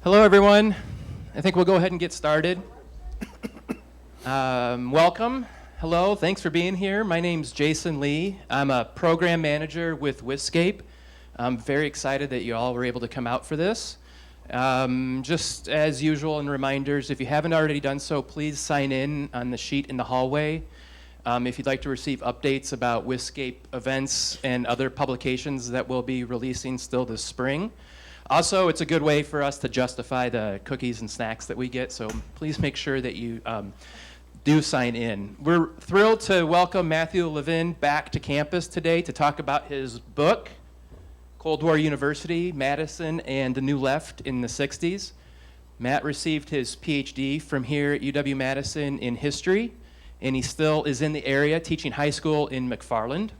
Hello, everyone. I think we'll go ahead and get started. Welcome. Hello. Thanks for being here. My name's Jason Lee. I'm a program manager with Wiscape. I'm very excited that you all were able to come out for this. Just as usual, and reminders, if you haven't already done so, please sign in on the sheet in the hallway. If you'd like to receive updates about Wiscape events and other publications that we'll be releasing still this spring. Also, it's a good way for us to justify the cookies and snacks that we get, so please make sure that you do sign in. We're thrilled to welcome Matthew Levin back to campus today to talk about his book, Cold War University, Madison, and the New Left in the 60s. Matt received his PhD from here at UW-Madison in history, and he still is in the area teaching high school in McFarland.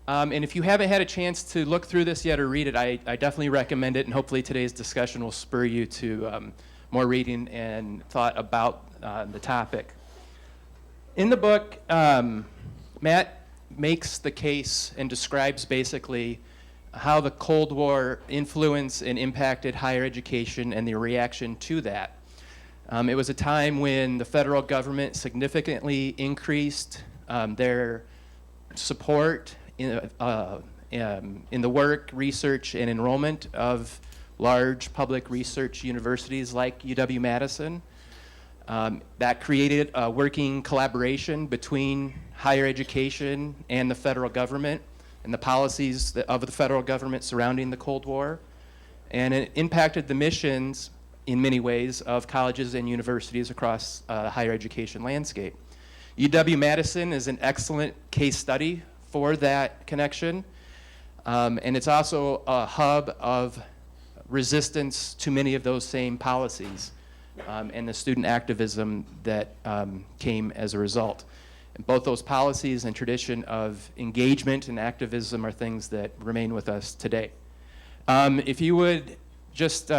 And if you haven't had a chance to look through this yet or read it, I definitely recommend it, and hopefully today's discussion will spur you to more reading and thought about the topic. In the book, Matt makes the case and describes basically how the Cold War influenced and impacted higher education and the reaction to that. It was a time when the federal government significantly increased their support in the work, research, and enrollment of large public research universities like UW-Madison. That created a working collaboration between higher education and the federal government and the policies of the federal government surrounding the Cold War. And it impacted the missions in many ways of colleges and universities across the higher education landscape. UW-Madison is an excellent case study for that connection, and it's also a hub of resistance to many of those same policies and the student activism that came as a result. And both those policies and tradition of engagement and activism are things that remain with us today. If you would just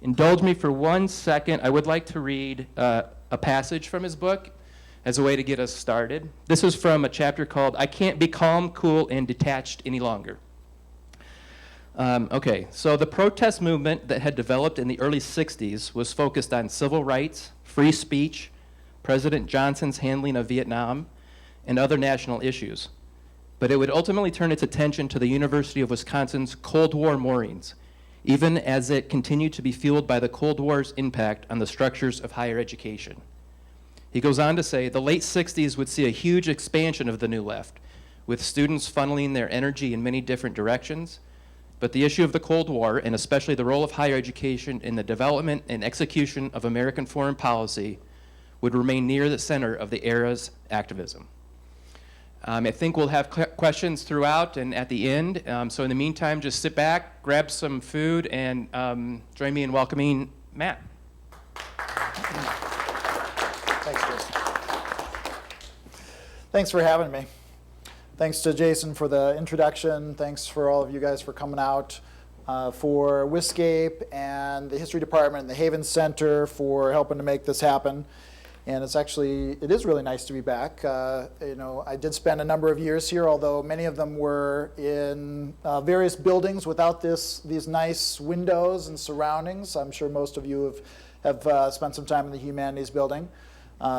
indulge me for 1 second, I would like to read a passage from his book as a way to get us started. This is from a chapter called "I Can't Be Calm, Cool, and Detached Any Longer." So the protest movement that had developed in the early 60s was focused on civil rights, free speech, President Johnson's handling of Vietnam, and other national issues. But it would ultimately turn its attention to the University of Wisconsin's Cold War moorings, even as it continued to be fueled by the Cold War's impact on the structures of higher education. He goes on to say, the late 60s would see a huge expansion of the New Left, with students funneling their energy in many different directions. But the issue of the Cold War, and especially the role of higher education in the development and execution of American foreign policy, would remain near the center of the era's activism. I think we'll have questions throughout and at the end. So in the meantime, just sit back, grab some food, and join me in welcoming Matt. Thanks, Jason. Thanks for having me. Thanks to Jason for the introduction. Thanks for all of you guys for coming out, for Wiscape and the History Department and the Haven Center for helping to make this happen. And it is really nice to be back. I did spend a number of years here, although many of them were in various buildings without these nice windows and surroundings. I'm sure most of you have spent some time in the Humanities building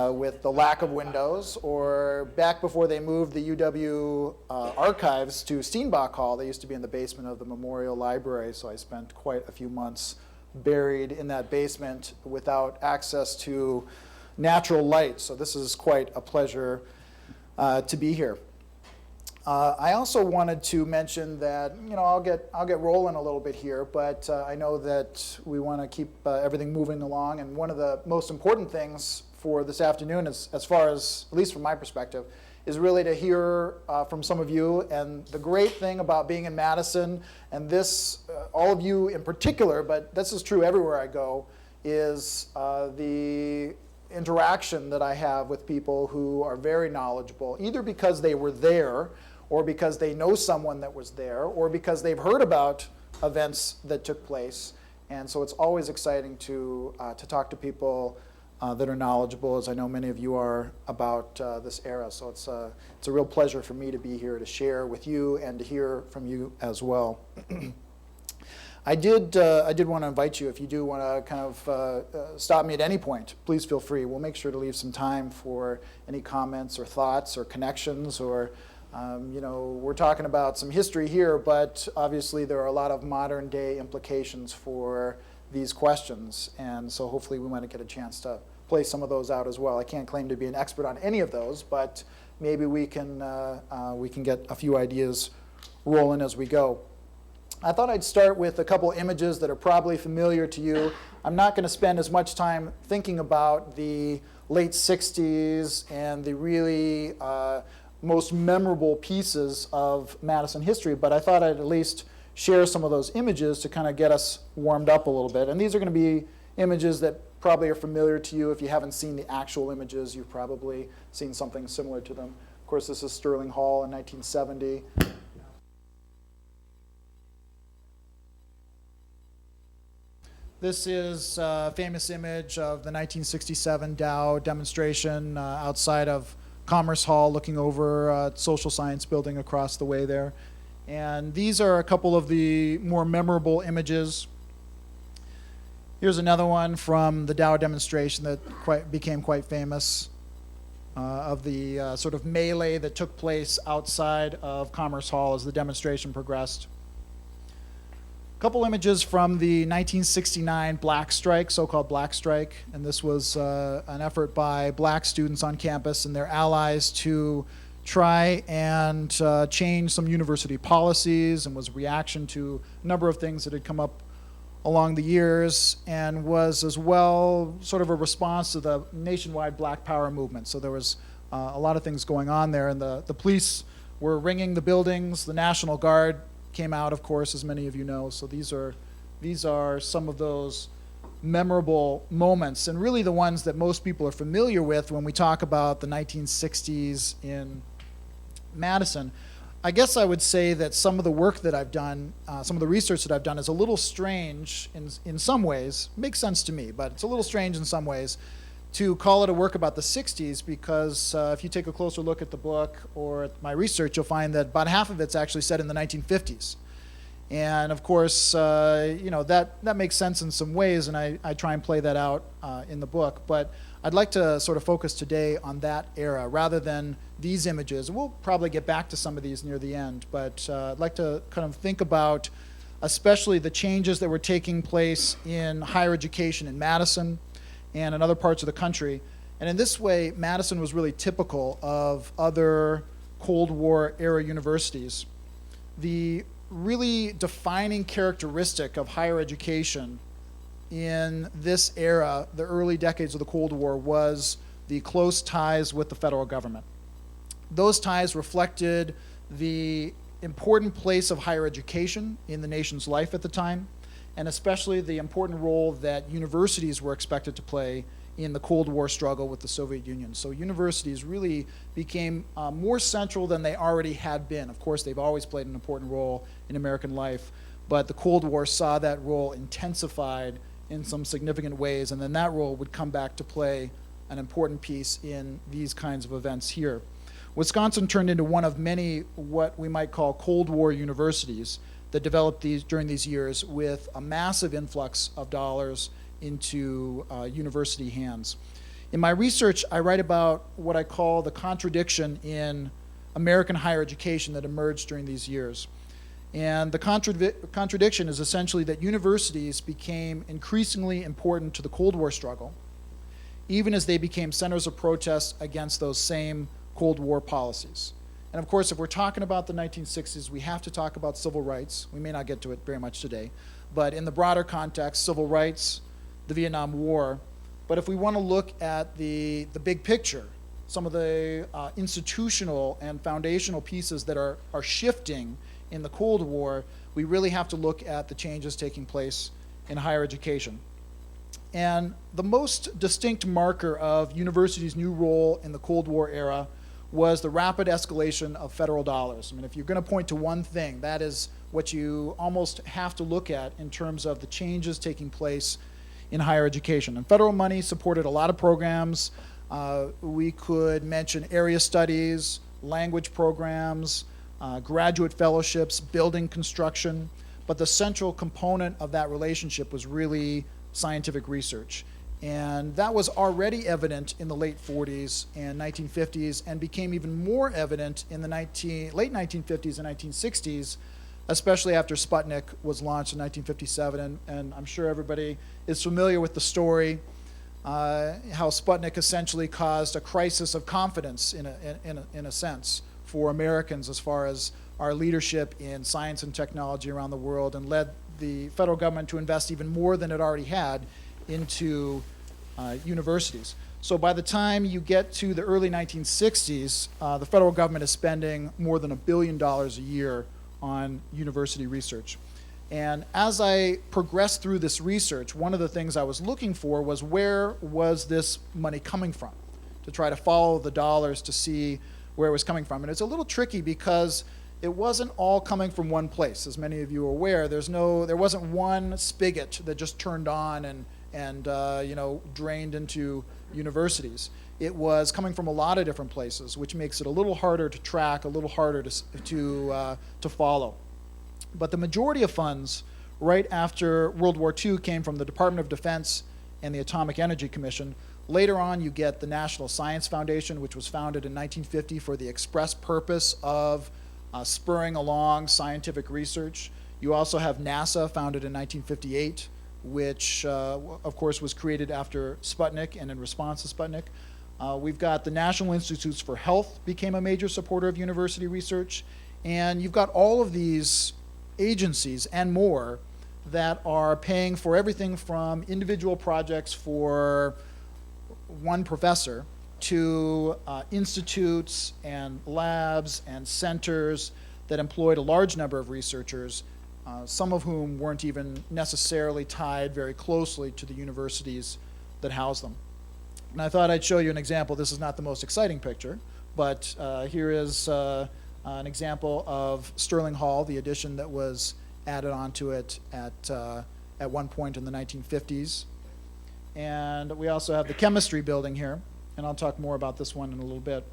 with the lack of windows, or back before they moved the UW archives to Steenbach Hall. They used to be in the basement of the Memorial Library, so I spent quite a few months buried in that basement without access to natural light. So this is quite a pleasure to be here. I also wanted to mention that I'll get rolling a little bit here, but I know that we want to keep everything moving along. And one of the most important things for this afternoon, as far as, at least from my perspective, is really to hear from some of you. And the great thing about being in Madison, and this, all of you in particular, but this is true everywhere I go, is the interaction that I have with people who are very knowledgeable, either because they were there, or because they know someone that was there, or because they've heard about events that took place. And so it's always exciting to talk to people that are knowledgeable, as I know many of you are, about this era. So it's a real pleasure for me to be here to share with you and to hear from you as well. I did want to invite you, if you do want to kind of stop me at any point, please feel free. We'll make sure to leave some time for any comments or thoughts or connections or, we're talking about some history here, but obviously there are a lot of modern day implications for these questions. And so hopefully we might get a chance to play some of those out as well. I can't claim to be an expert on any of those, but maybe we can get a few ideas rolling as we go. I thought I'd start with a couple images that are probably familiar to you. I'm not going to spend as much time thinking about the late 60s and the really most memorable pieces of Madison history, but I thought I'd at least share some of those images to kind of get us warmed up a little bit. And these are going to be images that probably are familiar to you. If you haven't seen the actual images, you've probably seen something similar to them. Of course, this is Sterling Hall in 1970. This is a famous image of the 1967 Dow demonstration outside of Commerce Hall, looking over a social science building across the way there. And these are a couple of the more memorable images. Here's another one from the Dow demonstration that became quite famous, of the sort of melee that took place outside of Commerce Hall as the demonstration progressed. A couple images from the 1969 Black Strike, so-called Black Strike, and this was an effort by black students on campus and their allies to try and change some university policies, and was a reaction to a number of things that had come up along the years, and was as well sort of a response to the nationwide Black Power movement. So there was a lot of things going on there, and the police were ringing the buildings. The National Guard came out, of course, as many of you know. So these are some of those memorable moments, and really the ones that most people are familiar with when we talk about the 1960s in Madison. I guess I would say that some of the work that I've done, some of the research that I've done is a little strange in some ways. Makes sense to me, but it's a little strange in some ways to call it a work about the 60s, because if you take a closer look at the book or at my research, you'll find that about half of it's actually set in the 1950s. And of course, that makes sense in some ways, and I try and play that out in the book. But I'd like to sort of focus today on that era rather than these images. We'll probably get back to some of these near the end, but I'd like to kind of think about especially the changes that were taking place in higher education in Madison and in other parts of the country. And in this way, Madison was really typical of other Cold War era universities. The really defining characteristic of higher education in this era, the early decades of the Cold War, was the close ties with the federal government. Those ties reflected the important place of higher education in the nation's life at the time, and especially the important role that universities were expected to play in the Cold War struggle with the Soviet Union. So universities really became more central than they already had been. Of course, they've always played an important role in American life, but the Cold War saw that role intensified in some significant ways, and then that role would come back to play an important piece in these kinds of events here. Wisconsin turned into one of many what we might call Cold War universities that developed during these years with a massive influx of dollars into university hands. In my research, I write about what I call the contradiction in American higher education that emerged during these years. And the contradiction is essentially that universities became increasingly important to the Cold War struggle, even as they became centers of protest against those same Cold War policies. And of course, if we're talking about the 1960s, we have to talk about civil rights. We may not get to it very much today, but in the broader context, civil rights, the Vietnam War. But if we want to look at the big picture, some of the institutional and foundational pieces that are shifting in the Cold War, we really have to look at the changes taking place in higher education. And the most distinct marker of universities' new role in the Cold War era was the rapid escalation of federal dollars. I mean, if you're going to point to one thing, that is what you almost have to look at in terms of the changes taking place in higher education. And federal money supported a lot of programs. We could mention area studies, language programs, graduate fellowships, building construction. but the central component of that relationship was really scientific research. And that was already evident in the late 40s and 1950s, and became even more evident in the late 1950s and 1960s, especially after Sputnik was launched in 1957. And I'm sure everybody is familiar with the story, how Sputnik essentially caused a crisis of confidence in a sense for Americans as far as our leadership in science and technology around the world, and led the federal government to invest even more than it already had into universities. So by the time you get to the early 1960s, the federal government is spending more than $1 billion a year on university research. And as I progressed through this research, one of the things I was looking for was, where was this money coming from? To try to follow the dollars to see where it was coming from. And it's a little tricky because it wasn't all coming from one place. As many of you are aware, there wasn't one spigot that just turned on and drained into universities. It was coming from a lot of different places, which makes it a little harder to track, a little harder to follow. But the majority of funds right after World War II came from the Department of Defense and the Atomic Energy Commission. Later on, you get the National Science Foundation, which was founded in 1950 for the express purpose of spurring along scientific research. You also have NASA, founded in 1958, which of course was created after Sputnik and in response to Sputnik. We've got the National Institutes for Health became a major supporter of university research. And you've got all of these agencies and more that are paying for everything from individual projects for one professor to institutes and labs and centers that employed a large number of researchers, some of whom weren't even necessarily tied very closely to the universities that house them. And I thought I'd show you an example. This is not the most exciting picture, but here is an example of Sterling Hall, the addition that was added onto it at one point in the 1950s. And we also have the chemistry building here, and I'll talk more about this one in a little bit.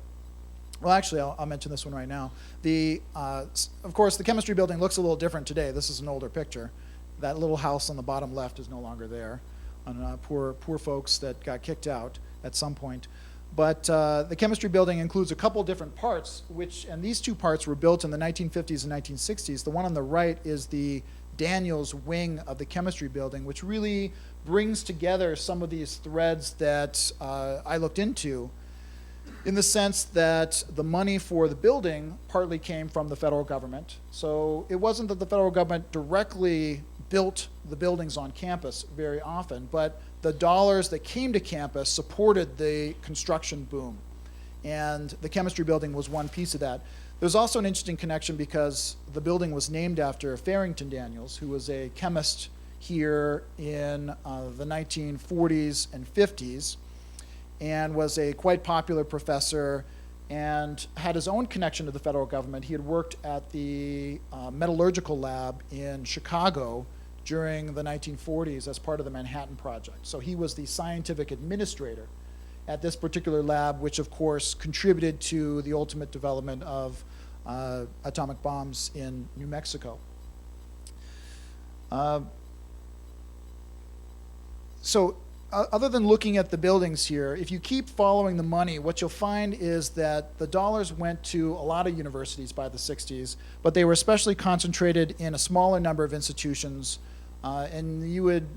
Well, actually, I'll mention this one right now. Of course, the chemistry building looks a little different today. This is an older picture. That little house on the bottom left is no longer there, on poor folks that got kicked out at some point. But the chemistry building includes a couple different parts, and these two parts were built in the 1950s and 1960s. The one on the right is the Daniels wing of the chemistry building, which really brings together some of these threads that I looked into, in the sense that the money for the building partly came from the federal government. So it wasn't that the federal government directly built the buildings on campus very often, but the dollars that came to campus supported the construction boom. And the chemistry building was one piece of that. There's also an interesting connection because the building was named after Farrington Daniels, who was a chemist here in the 1940s and 50s, and was a quite popular professor and had his own connection to the federal government. He had worked at the metallurgical lab in Chicago during the 1940s as part of the Manhattan Project. So he was the scientific administrator at this particular lab, which of course contributed to the ultimate development of atomic bombs in New Mexico. So other than looking at the buildings here, if you keep following the money, what you'll find is that the dollars went to a lot of universities by the 60s, but they were especially concentrated in a smaller number of institutions. And you would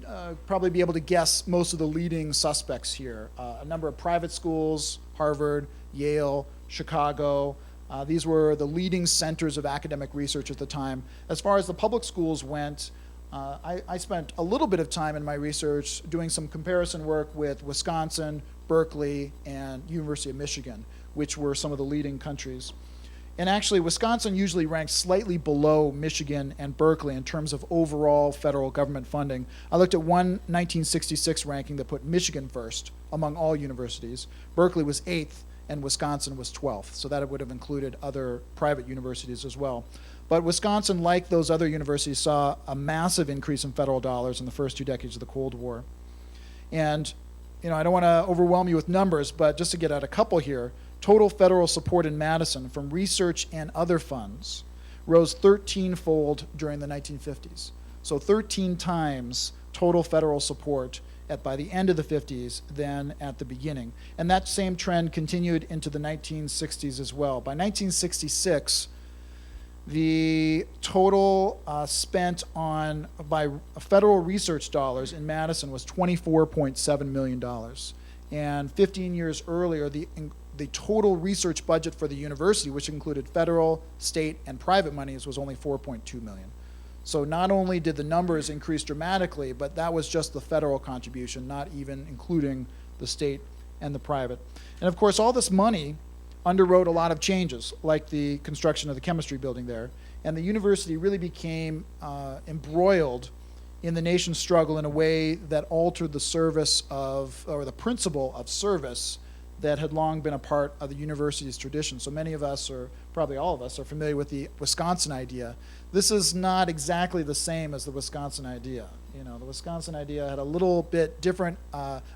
probably be able to guess most of the leading suspects here. A number of private schools, Harvard, Yale, Chicago. These were the leading centers of academic research at the time. As far as the public schools went, I spent a little bit of time in my research doing some comparison work with Wisconsin, Berkeley, and University of Michigan, which were some of the leading countries. And actually, Wisconsin usually ranks slightly below Michigan and Berkeley in terms of overall federal government funding. I looked at one 1966 ranking that put Michigan first among all universities. Berkeley was 8th, and Wisconsin was 12th. So that would have included other private universities as well. But Wisconsin, like those other universities, saw a massive increase in federal dollars in the first 2 decades of the Cold War. And I don't want to overwhelm you with numbers, but just to get at a couple here, total federal support in Madison from research and other funds rose 13-fold during the 1950s. So 13 times total federal support by the end of the 50s than at the beginning. And that same trend continued into the 1960s as well. By 1966, the total spent by federal research dollars in Madison was $24.7 million. And 15 years earlier, the total research budget for the university, which included federal, state, and private monies, was only $4.2 million. So not only did the numbers increase dramatically, but that was just the federal contribution, not even including the state and the private. And of course, all this money underwrote a lot of changes, like the construction of the chemistry building there. And the university really became embroiled in the nation's struggle in a way that altered the service or the principle of service that had long been a part of the university's tradition. So many of us, or probably all of us, are familiar with the Wisconsin idea. This is not exactly the same as the Wisconsin idea. You know, the Wisconsin idea had a little bit different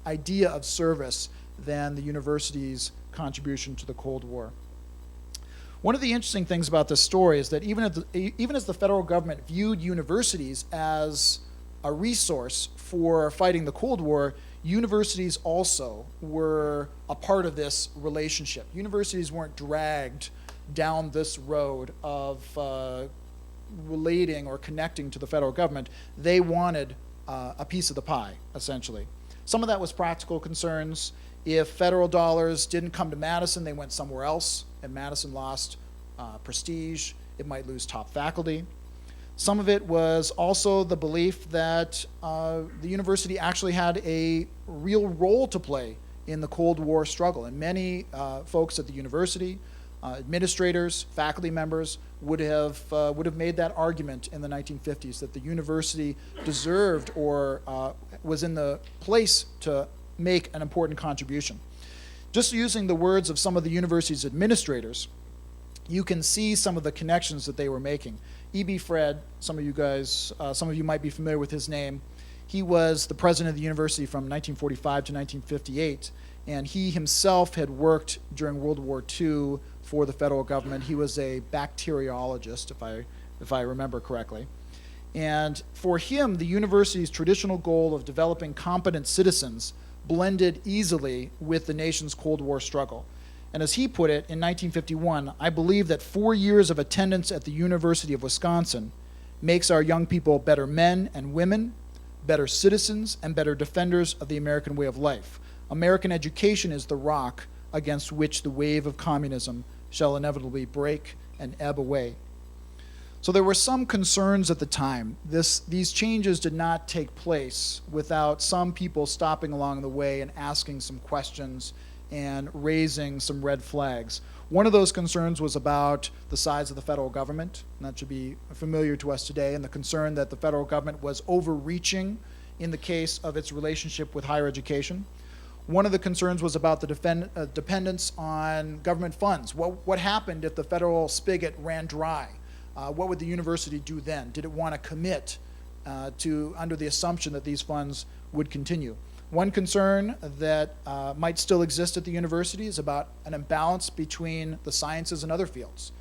idea of service than the university's contribution to the Cold War. One of the interesting things about this story is that even as the federal government viewed universities as a resource for fighting the Cold War, universities also were a part of this relationship. Universities weren't dragged down this road of relating or connecting to the federal government. They wanted a piece of the pie, essentially. Some of that was practical concerns. If federal dollars didn't come to Madison, they went somewhere else, and Madison lost prestige. It might lose top faculty. Some of it was also the belief that the university actually had a real role to play in the Cold War struggle. And many folks at the university, administrators, faculty members, would have made that argument in the 1950s that the university deserved or was in the place to make an important contribution. Just using the words of some of the university's administrators, you can see some of the connections that they were making. E.B. Fred, some of you might be familiar with his name. He was the president of the university from 1945 to 1958, and he himself had worked during World War II for the federal government. He was a bacteriologist, if I remember correctly. And for him, the university's traditional goal of developing competent citizens blended easily with the nation's Cold War struggle. And as he put it, in 1951, I believe that 4 years of attendance at the University of Wisconsin makes our young people better men and women, better citizens, and better defenders of the American way of life. American education is the rock against which the wave of communism shall inevitably break and ebb away. So there were some concerns at the time. These changes did not take place without some people stopping along the way and asking some questions and raising some red flags. One of those concerns was about the size of the federal government, and that should be familiar to us today, and the concern that the federal government was overreaching in the case of its relationship with higher education. One of the concerns was about the dependence on government funds. What happened if the federal spigot ran dry? What would the university do then? Did it want to commit under the assumption that these funds would continue? One concern that might still exist at the university is about an imbalance between the sciences and other fields,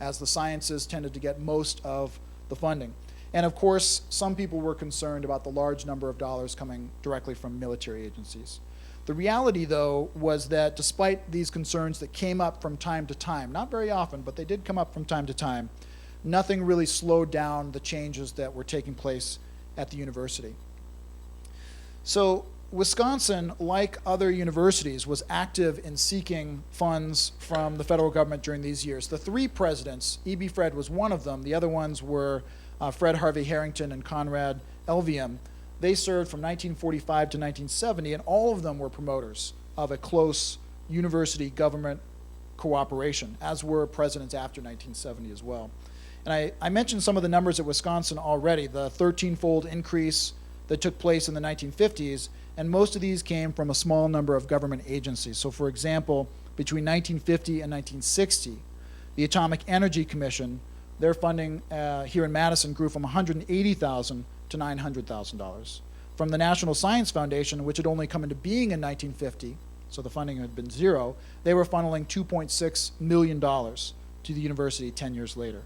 as the sciences tended to get most of the funding. And of course, some people were concerned about the large number of dollars coming directly from military agencies. The reality, though, was that despite these concerns that came up from time to time, not very often, but they did come up from time to time, nothing really slowed down the changes that were taking place at the university. So Wisconsin, like other universities, was active in seeking funds from the federal government during these years. The three presidents, E.B. Fred was one of them. The other ones were Fred Harvey Harrington and Conrad Levin. They served from 1945 to 1970, and all of them were promoters of a close university-government cooperation, as were presidents after 1970 as well. And I mentioned some of the numbers at Wisconsin already, the 13-fold increase that took place in the 1950s, and most of these came from a small number of government agencies. So for example, between 1950 and 1960, the Atomic Energy Commission, their funding here in Madison grew from $180,000 to $900,000. From the National Science Foundation, which had only come into being in 1950, so the funding had been zero, they were funneling $2.6 million to the university 10 years later.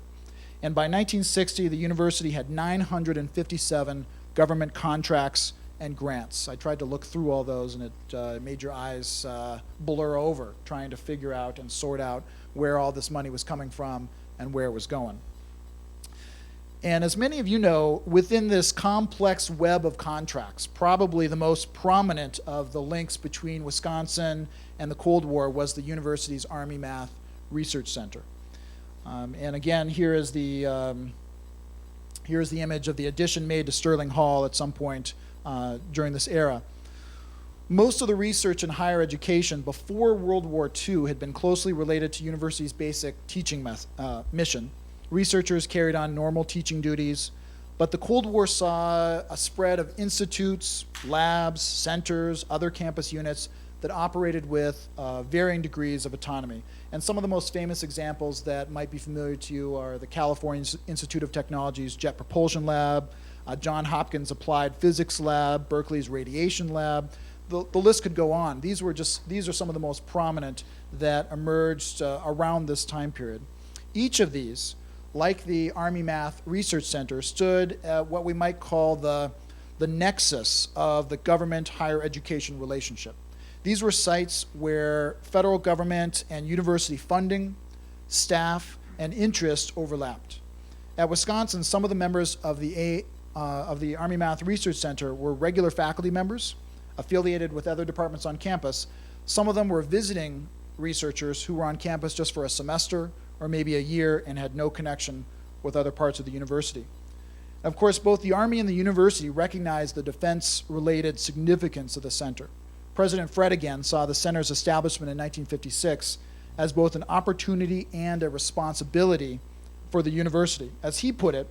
And by 1960, the university had 957 government contracts and grants. I tried to look through all those, and it made your eyes blur over trying to figure out and sort out where all this money was coming from and where it was going. And as many of you know, within this complex web of contracts, probably the most prominent of the links between Wisconsin and the Cold War was the university's Army Math Research Center. And again, here is the image of the addition made to Sterling Hall at some point during this era. Most of the research in higher education before World War II had been closely related to university's basic teaching mission. Researchers carried on normal teaching duties, but the Cold War saw a spread of institutes, labs, centers, other campus units that operated with varying degrees of autonomy. And some of the most famous examples that might be familiar to you are the California Institute of Technology's Jet Propulsion Lab, Johns Hopkins Applied Physics Lab, Berkeley's Radiation Lab. The list could go on. These are some of the most prominent that emerged around this time period. Each of these, like the Army Math Research Center, stood at what we might call the nexus of the government higher education relationship. These were sites where federal government and university funding, staff, and interest overlapped. At Wisconsin, some of the members of the Army Math Research Center were regular faculty members affiliated with other departments on campus. Some of them were visiting researchers who were on campus just for a semester or maybe a year and had no connection with other parts of the university. Of course, both the Army and the university recognized the defense-related significance of the center. President Fred again saw the center's establishment in 1956 as both an opportunity and a responsibility for the university. As he put it,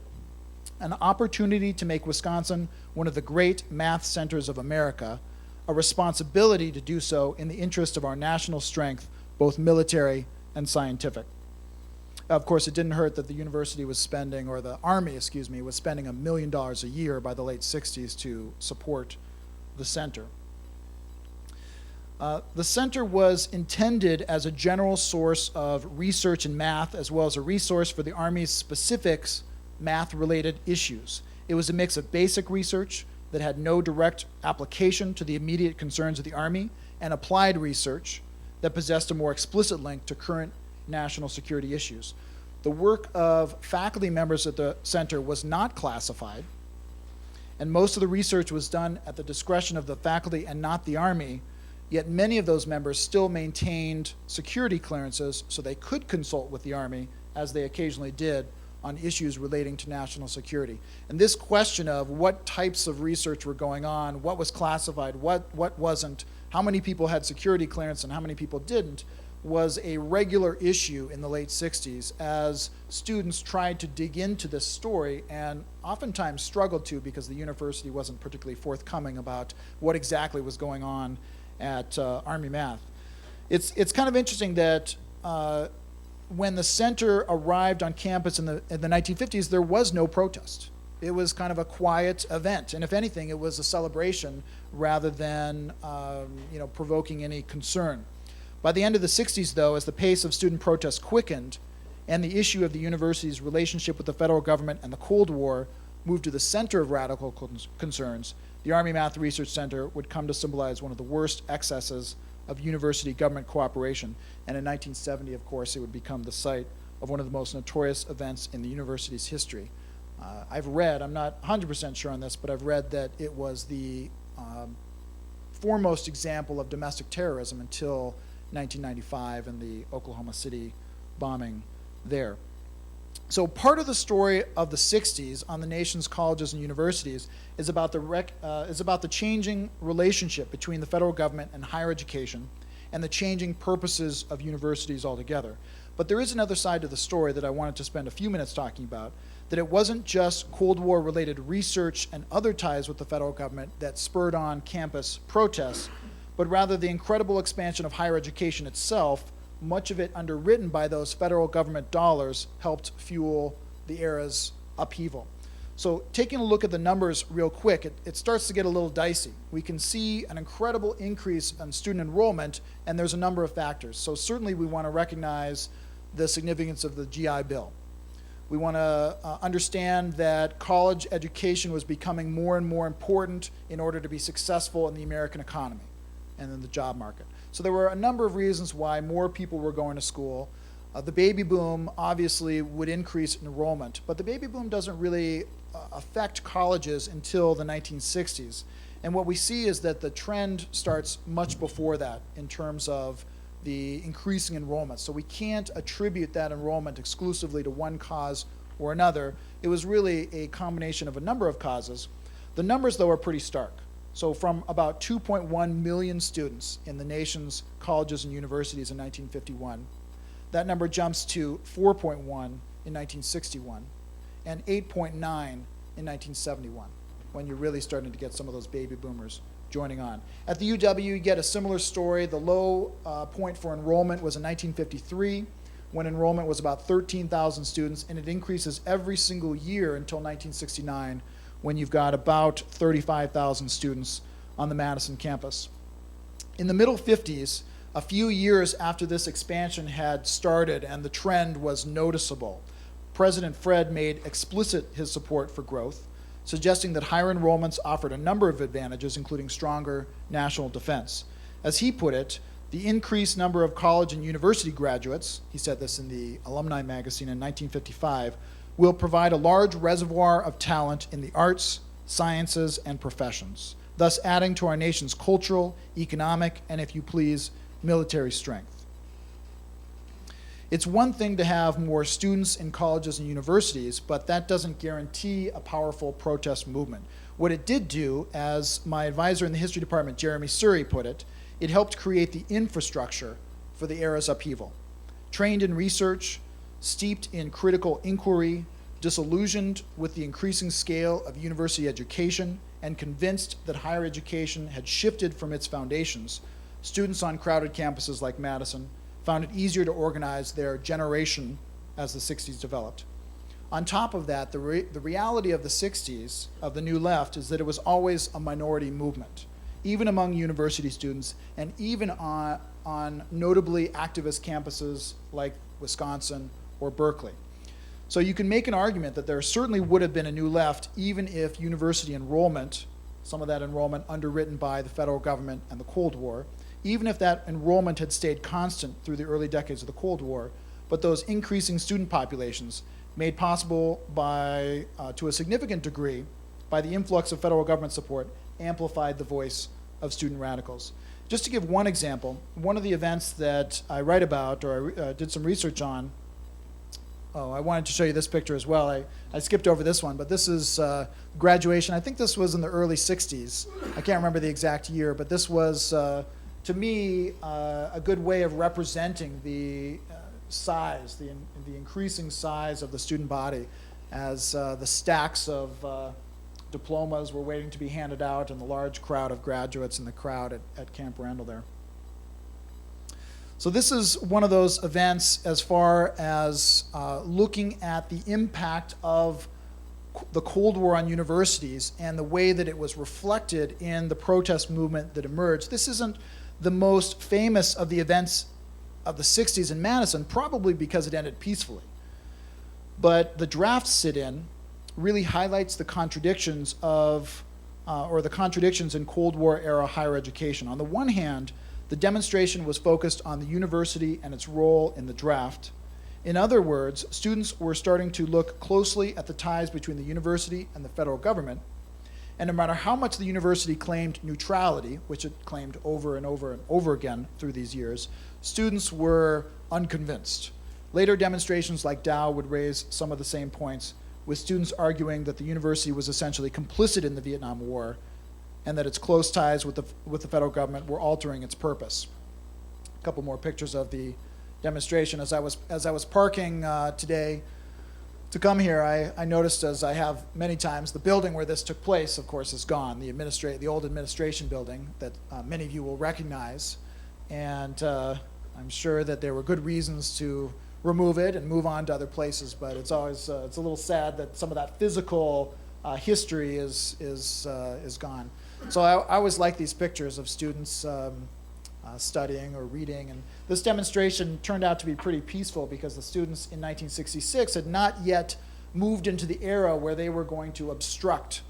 an opportunity to make Wisconsin one of the great math centers of America, a responsibility to do so in the interest of our national strength, both military and scientific. Of course, it didn't hurt that the university was spending, or the Army, was spending $1 million a year by the late 60s to support the center. The center was intended as a general source of research in math, as well as a resource for the Army's specific math-related issues. It was a mix of basic research that had no direct application to the immediate concerns of the Army, and applied research that possessed a more explicit link to current national security issues. The work of faculty members at the center was not classified, and most of the research was done at the discretion of the faculty and not the Army, yet many of those members still maintained security clearances so they could consult with the Army, as they occasionally did, on issues relating to national security. And this question of what types of research were going on, what was classified, what wasn't, how many people had security clearance and how many people didn't, was a regular issue in the late 60s as students tried to dig into this story and oftentimes struggled to because the university wasn't particularly forthcoming about what exactly was going on at Army Math. It's kind of interesting that when the center arrived on campus in the 1950s, there was no protest. It was kind of a quiet event, and if anything, it was a celebration rather than provoking any concern. By the end of the 60s, though, as the pace of student protests quickened and the issue of the university's relationship with the federal government and the Cold War moved to the center of radical concerns, the Army Math Research Center would come to symbolize one of the worst excesses of university government cooperation. And in 1970, of course, it would become the site of one of the most notorious events in the university's history. I've read, I'm not 100% sure on this, but I've read that it was the foremost example of domestic terrorism until 1995 and the Oklahoma City bombing there. So part of the story of the 60s on the nation's colleges and universities is about the changing relationship between the federal government and higher education and the changing purposes of universities altogether. But there is another side to the story that I wanted to spend a few minutes talking about, that it wasn't just Cold War-related research and other ties with the federal government that spurred on campus protests, but rather the incredible expansion of higher education itself, much of it underwritten by those federal government dollars, helped fuel the era's upheaval. So taking a look at the numbers real quick, it starts to get a little dicey. We can see an incredible increase in student enrollment, and there's a number of factors. So certainly we want to recognize the significance of the GI Bill. We want to understand that college education was becoming more and more important in order to be successful in the American economy and in the job market. So there were a number of reasons why more people were going to school. The baby boom obviously would increase enrollment, but the baby boom doesn't really affect colleges until the 1960s. And what we see is that the trend starts much before that in terms of the increasing enrollment. So we can't attribute that enrollment exclusively to one cause or another. It was really a combination of a number of causes. The numbers, though, are pretty stark. So from about 2.1 million students in the nation's colleges and universities in 1951, that number jumps to 4.1 in 1961 and 8.9 in 1971, when you're really starting to get some of those baby boomers joining on. At the UW, you get a similar story. The low point for enrollment was in 1953, when enrollment was about 13,000 students, and it increases every single year until 1969, when you've got about 35,000 students on the Madison campus. In the middle 50s, a few years after this expansion had started and the trend was noticeable, President Fred made explicit his support for growth, suggesting that higher enrollments offered a number of advantages, including stronger national defense. As he put it, the increased number of college and university graduates, he said this in the Alumni magazine in 1955, will provide a large reservoir of talent in the arts, sciences, and professions, thus adding to our nation's cultural, economic, and, if you please, military strength. It's one thing to have more students in colleges and universities, but that doesn't guarantee a powerful protest movement. What it did do, as my advisor in the history department, Jeremy Surrey, put it, it helped create the infrastructure for the era's upheaval. Trained in research, steeped in critical inquiry, disillusioned with the increasing scale of university education, and convinced that higher education had shifted from its foundations, students on crowded campuses like Madison found it easier to organize their generation as the 60s developed. On top of that, the reality of the 60s, of the New Left, is that it was always a minority movement, even among university students, and even on notably activist campuses like Wisconsin or Berkeley. So you can make an argument that there certainly would have been a New Left even if university enrollment, some of that enrollment underwritten by the federal government and the Cold War, even if that enrollment had stayed constant through the early decades of the Cold War, but those increasing student populations made possible by, to a significant degree, by the influx of federal government support, amplified the voice of student radicals. Just to give one example, one of the events that I write about, or I did some research on, I wanted to show you this picture as well. I skipped over this one, but this is graduation. I think this was in the early 60s. I can't remember the exact year, but this was, to me, a good way of representing the size, the increasing size of the student body as the stacks of diplomas were waiting to be handed out and the large crowd of graduates in the crowd at Camp Randall there. So this is one of those events as far as looking at the impact of the Cold War on universities and the way that it was reflected in the protest movement that emerged. This isn't the most famous of the events of the 60s in Madison, probably because it ended peacefully. But the draft sit-in really highlights the contradictions of, or the contradictions in Cold War era higher education. On the one hand, the demonstration was focused on the university and its role in the draft. In other words, students were starting to look closely at the ties between the university and the federal government. And no matter how much the university claimed neutrality, which it claimed over and over and over again through these years, students were unconvinced. Later demonstrations like Dow would raise some of the same points, with students arguing that the university was essentially complicit in the Vietnam War and that its close ties with the federal government were altering its purpose. A couple more pictures of the demonstration. As I was parking today to come here, I noticed, as I have many times, the building where this took place, of course, is gone. The old administration building that many of you will recognize, and I'm sure that there were good reasons to remove it and move on to other places. But it's always it's a little sad that some of that physical history is gone. So I always like these pictures of students studying or reading. And this demonstration turned out to be pretty peaceful because the students in 1966 had not yet moved into the era where they were going to obstruct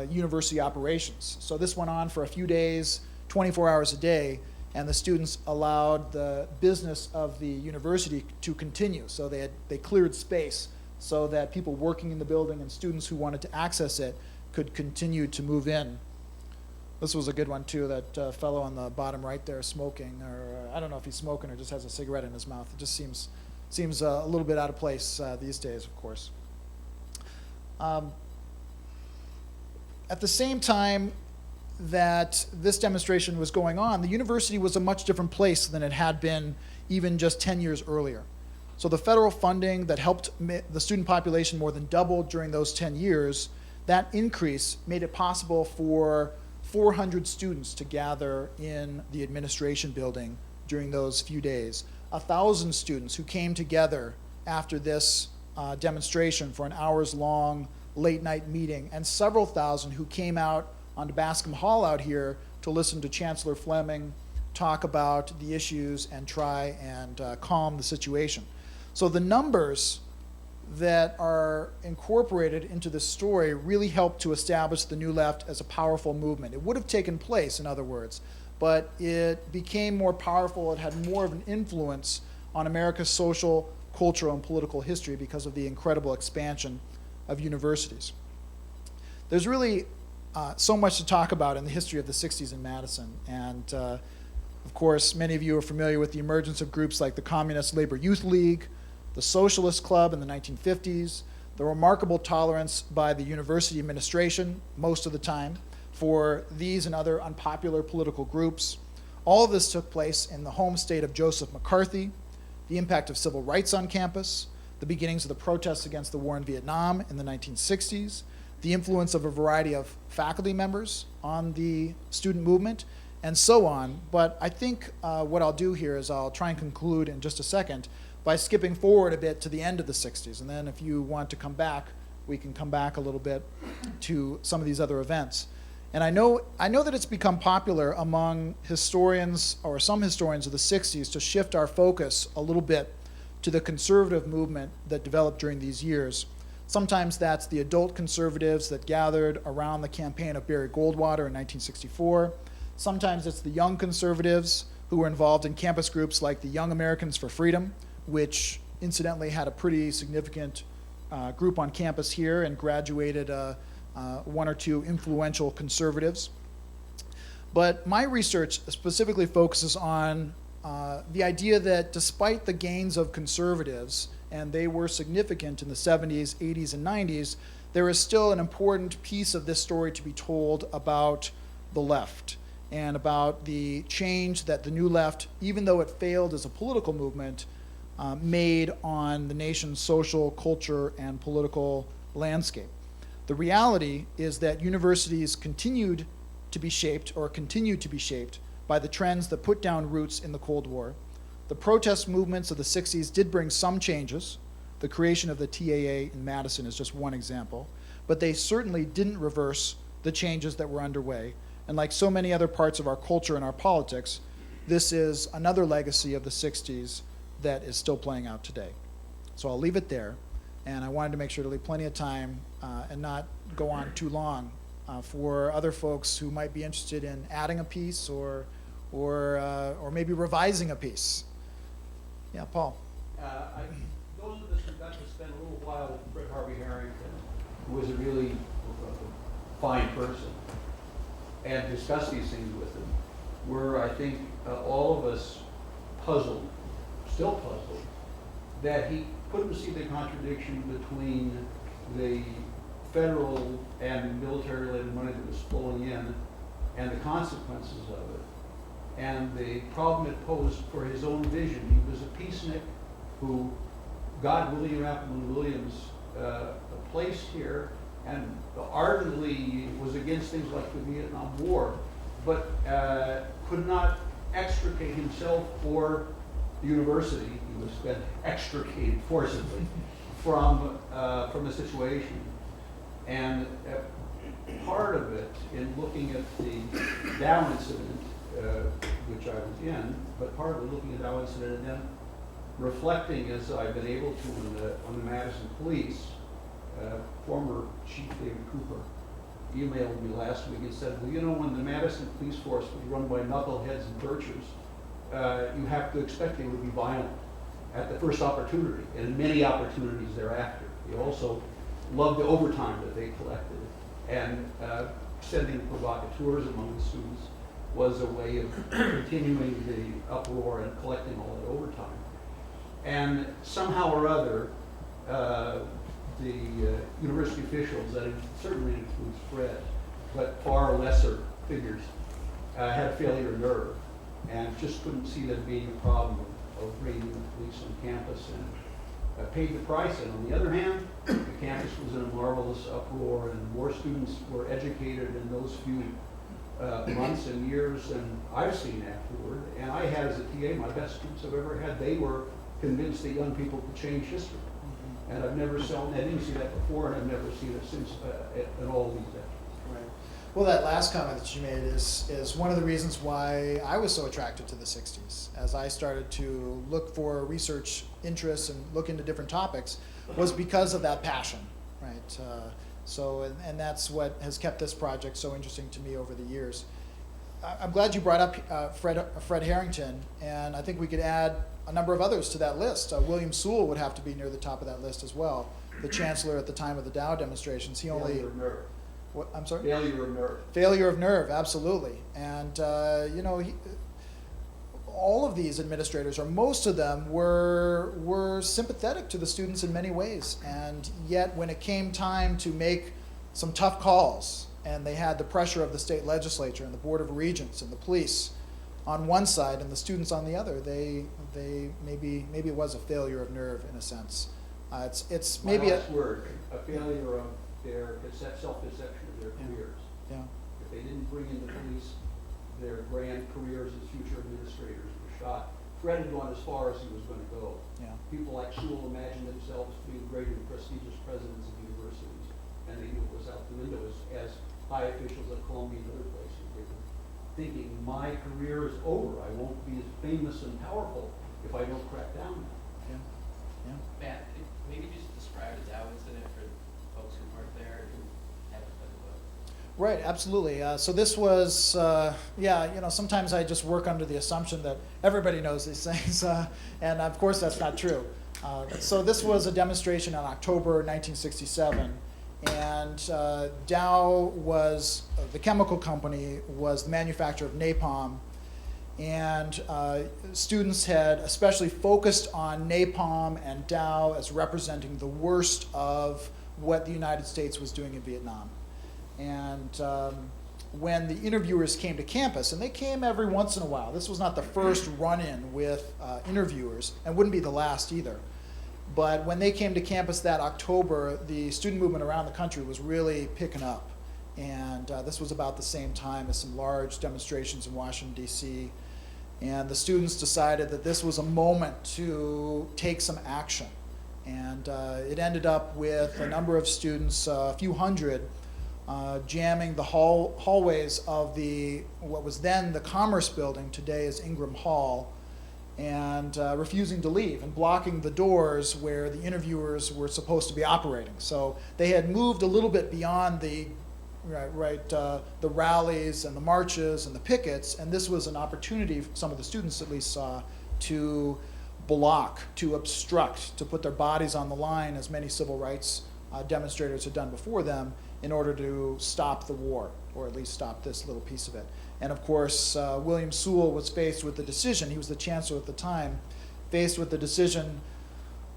university operations. So this went on for a few days, 24 hours a day, and the students allowed the business of the university to continue. So they cleared space so that people working in the building and students who wanted to access it could continue to move in. This was a good one too, that fellow on the bottom right there smoking, or I don't know if he's smoking or just has a cigarette in his mouth. It just seems a little bit out of place these days, of course. At the same time that this demonstration was going on, the university was a much different place than it had been even just 10 years earlier. So the federal funding that helped the student population more than double during those 10 years, that increase made it possible for 400 students to gather in the administration building during those few days. 1,000 students who came together after this demonstration for an hours-long late-night meeting, and several thousand who came out onto Bascom Hall out here to listen to Chancellor Fleming talk about the issues and try and calm the situation. So the numbers that are incorporated into this story really helped to establish the New Left as a powerful movement. It would have taken place, in other words, but it became more powerful. It had more of an influence on America's social, cultural, and political history because of the incredible expansion of universities. There's really so much to talk about in the history of the 60s in Madison. And of course, many of you are familiar with the emergence of groups like the Communist Labor Youth League, the Socialist Club in the 1950s, the remarkable tolerance by the university administration, most of the time, for these and other unpopular political groups. All of this took place in the home state of Joseph McCarthy, the impact of civil rights on campus, the beginnings of the protests against the war in Vietnam in the 1960s, the influence of a variety of faculty members on the student movement, and so on. But I think what I'll do here is I'll try and conclude in just a second by skipping forward a bit to the end of the 60s. And then if you want to come back, we can come back a little bit to some of these other events. And I know that it's become popular among historians, or some historians of the 60s, to shift our focus a little bit to the conservative movement that developed during these years. Sometimes that's the adult conservatives that gathered around the campaign of Barry Goldwater in 1964. Sometimes it's the young conservatives who were involved in campus groups like the Young Americans for Freedom, which incidentally had a pretty significant group on campus here and graduated one or two influential conservatives. But my research specifically focuses on the idea that despite the gains of conservatives, and they were significant in the 70s, 80s, and 90s, there is still an important piece of this story to be told about the left and about the change that the New Left, even though it failed as a political movement, made on the nation's social, culture, and political landscape. The reality is that universities continued to be shaped, or continue to be shaped, by the trends that put down roots in the Cold War. The protest movements of the 60s did bring some changes. The creation of the TAA in Madison is just one example. But they certainly didn't reverse the changes that were underway. And like so many other parts of our culture and our politics, this is another legacy of the 60s that is still playing out today. So I'll leave it there. And I wanted to make sure to leave plenty of time and not go on too long for other folks who might be interested in adding a piece or maybe revising a piece. Yeah, Paul. Those of us who got to spend a little while with Fred Harvey Harrington, who was a really fine person, and discuss these things with him, were, I think, all of us puzzled, still puzzled, that he couldn't see the contradiction between the federal and military-related money that was flowing in and the consequences of it, and the problem it posed for his own vision. He was a peacenik who got William Appleton Williams placed here and ardently was against things like the Vietnam War, but could not extricate himself or the university. He was extricated forcibly from the situation. And part of it, in looking at the Dow incident, which I was in, but partly looking at that incident and then reflecting as I've been able to on the Madison Police. Former Chief David Cooper emailed me last week and said, well, you know, when the Madison Police Force was run by knuckleheads and birchers, you have to expect they would be violent at the first opportunity and many opportunities thereafter. They also loved the overtime that they collected, and sending provocateurs among the students was a way of continuing the uproar and collecting all that overtime. And somehow or other, the university officials, that certainly includes Fred, but far lesser figures, had a failure of nerve and just couldn't see there being a problem of bringing the police on campus, and paid the price. And on the other hand, the campus was in a marvelous uproar, and more students were educated in those few months and years than I've seen afterward. And I had, as a TA, my best students I've ever had. They were convinced that young people could change history. And I've never seen, I didn't see that before, and I've never seen it since in all these decades. Right. Well, that last comment that you made is one of the reasons why I was so attracted to the 60s. As I started to look for research interests and look into different topics, was because of that passion, right? And that's what has kept this project so interesting to me over the years. I'm glad you brought up Fred Harrington, and I think we could add a number of others to that list. William Sewell would have to be near the top of that list as well. The chancellor at the time of the Dow demonstrations. He only. Failure of nerve. What? I'm sorry. Failure of nerve. Failure of nerve, absolutely. And you know, all of these administrators, or most of them, were sympathetic to the students in many ways. And yet, when it came time to make some tough calls, and they had the pressure of the state legislature and the Board of Regents and the police on one side and the students on the other, they maybe it was a failure of nerve in a sense. It's maybe My last word, a failure of their self-deception of their careers. Yeah. If they didn't bring in the police, their grand careers as future administrators were shot. Fred had gone as far as he was going to go. Yeah. People like Sewell imagined themselves being great and prestigious presidents of universities, and they knew it was out the window as high officials at Columbia and other places. They were thinking, my career is over. I won't be as famous and powerful if I don't crack down now. Yeah. Yeah. Matt, maybe just describe the Dow incident for folks who weren't there, who haven't read the book. Right, absolutely. So this was, yeah, you know, sometimes I just work under the assumption that everybody knows these things, and of course that's not true. So this was a demonstration in October 1967, and Dow was, the chemical company was the manufacturer of napalm, and students had especially focused on napalm and Dow as representing the worst of what the United States was doing in Vietnam. And when the interviewers came to campus, and they came every once in a while, this was not the first run-in with interviewers, and wouldn't be the last either. But when they came to campus that October, the student movement around the country was really picking up. And this was about the same time as some large demonstrations in Washington, D.C. And the students decided that this was a moment to take some action. And it ended up with a number of students, a few hundred, jamming the hallways of what was then the Commerce Building, today is Ingram Hall, and refusing to leave and blocking the doors where the interviewers were supposed to be operating. So they had moved a little bit beyond the rallies and the marches and the pickets, and this was an opportunity, some of the students at least saw, to block, to obstruct, to put their bodies on the line, as many civil rights demonstrators had done before them, in order to stop the war, or at least stop this little piece of it. And of course, William Sewell was faced with the decision. He was the chancellor at the time, faced with the decision: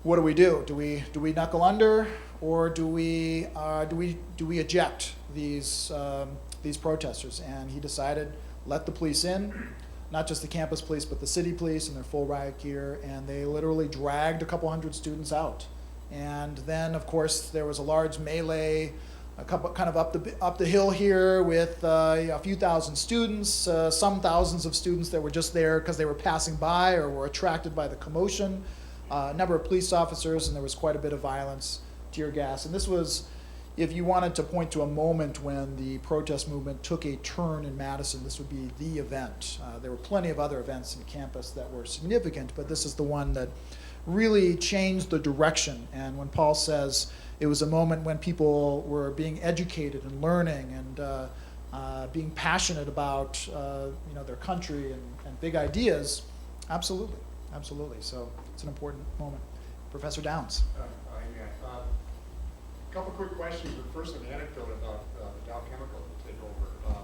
what do we do? Do we knuckle under, or do we eject these protesters? And he decided, let the police in, not just the campus police, but the city police in their full riot gear, and they literally dragged a couple hundred students out. And then, of course, there was a large melee, kind of up the hill here, with a few thousand students, some thousands of students that were just there because they were passing by or were attracted by the commotion, a number of police officers, and there was quite a bit of violence, tear gas. And this was, if you wanted to point to a moment when the protest movement took a turn in Madison, this would be the event. There were plenty of other events in campus that were significant, but this is the one that really changed the direction. And when Paul says it was a moment when people were being educated and learning and being passionate about their country and big ideas, absolutely, absolutely. So it's an important moment. Professor Downs. A couple quick questions, but first an anecdote about the Dow Chemical takeover.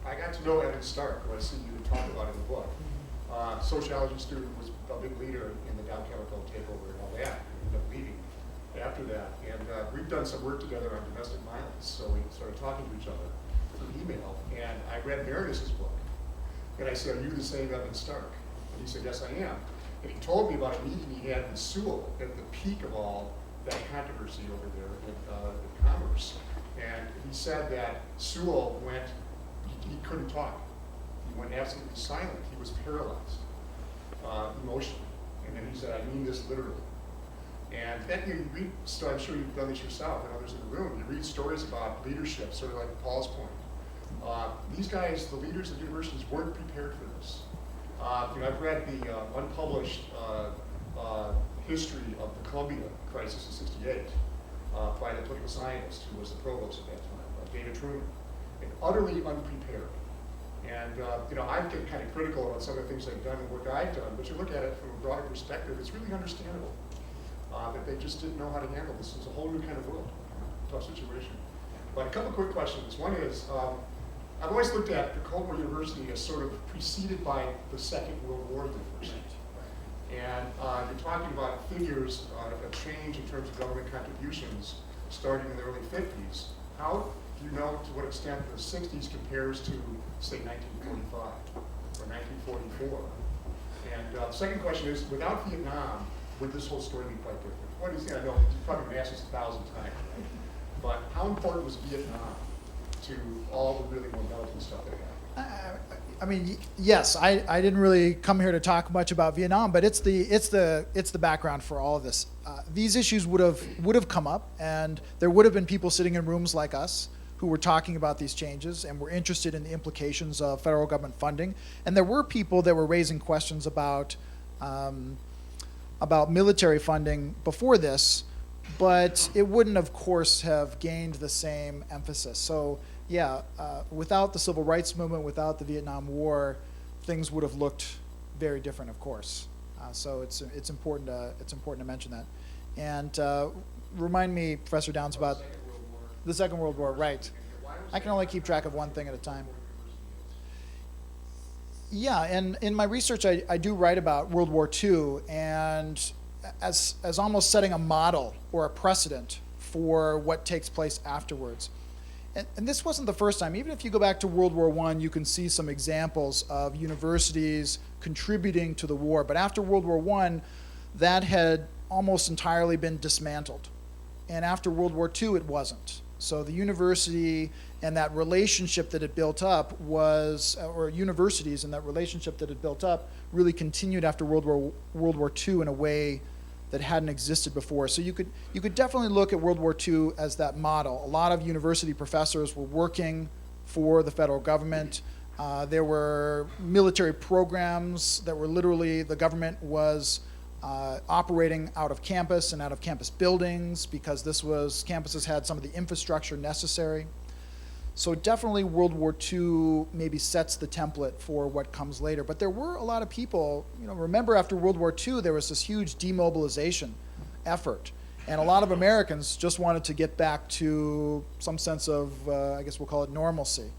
I got to know Evan Stark, who I see you talk about in the book. Sociology student, was a big leader in the Dow Chemical takeover and all that. He ended up leaving after that. And we've done some work together on domestic violence, so we started talking to each other through email. And I read Meredith's book. And I said, "Are you the same Evan Stark?" And he said, "Yes, I am." And he told me about a meeting he had in Sewell at the peak of all that controversy over there in commerce. And he said that Sewell went, he couldn't talk. He went absolutely silent. He was paralyzed emotionally. And then he said, "I mean this literally." And then you read, so I'm sure you've done this yourself and others in the room, you read stories about leadership, sort of like Paul's point. These guys, the leaders of universities, weren't prepared for this. I've read the unpublished history of the Columbia crisis in '68 by the political scientist who was the provost at that time, David Truman, and utterly unprepared. And I get kind of critical about some of the things they've done and the work I've done, but you look at it from a broader perspective, it's really understandable that they just didn't know how to handle this. It's a whole new kind of world, tough situation. But a couple quick questions. One is, I've always looked at the Cold War University as sort of preceded by the Second World War University. And you're talking about figures of change in terms of government contributions starting in the early 50s. How do you know to what extent the 60s compares to, say, 1945 or 1944? And the second question is, without Vietnam, would this whole story be quite different? What is, I know you've probably been asked this 1,000 times, right? But how important was Vietnam to all the really more militant stuff that happened? I mean, yes, I didn't really come here to talk much about Vietnam, but it's the background for all of this. These issues would have come up, and there would have been people sitting in rooms like us who were talking about these changes and were interested in the implications of federal government funding. And there were people that were raising questions about military funding before this, but it wouldn't, of course, have gained the same emphasis. So yeah, without the civil rights movement, without the Vietnam War, things would have looked very different, of course. So it's important to mention that. And remind me, Professor Downs, about the Second World War, right? I can only keep track of one thing at a time. Yeah, and in my research, I do write about World War II, and as almost setting a model or a precedent for what takes place afterwards. And this wasn't the first time. Even if you go back to World War I, you can see some examples of universities contributing to the war. But after World War I, that had almost entirely been dismantled. And after World War II, it wasn't. So the university and that relationship that it built up or universities and that relationship that it built up really continued after World War II in a way that hadn't existed before. So you could definitely look at World War II as that model. A lot of university professors were working for the federal government. There were military programs that were literally, the government was operating out of campus and out of campus buildings because campuses had some of the infrastructure necessary. So definitely World War II maybe sets the template for what comes later. But there were a lot of people, remember after World War II, there was this huge demobilization effort. And a lot of Americans just wanted to get back to some sense of, I guess we'll call it normalcy.